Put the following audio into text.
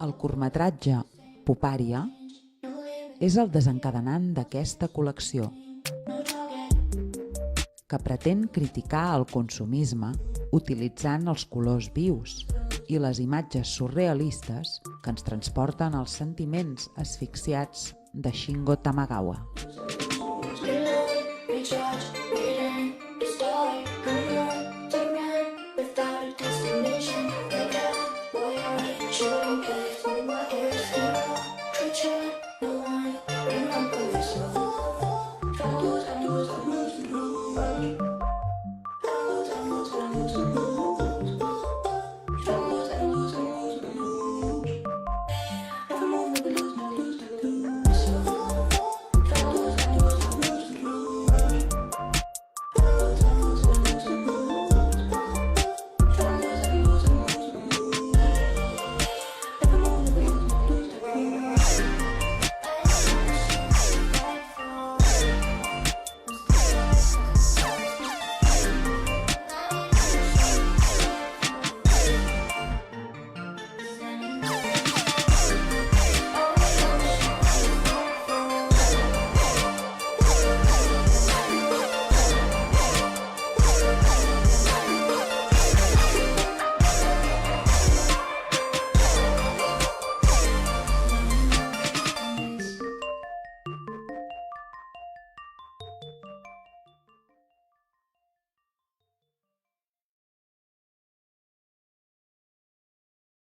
El curtmetratge Pupària és el desencadenant d'aquesta col·lecció, que pretén criticar el consumisme utilitzant els colors vius i les imatges surrealistes que ens transporten als sentiments asfixiats de Shingo Tamagawa. Without a destination, like a boy on a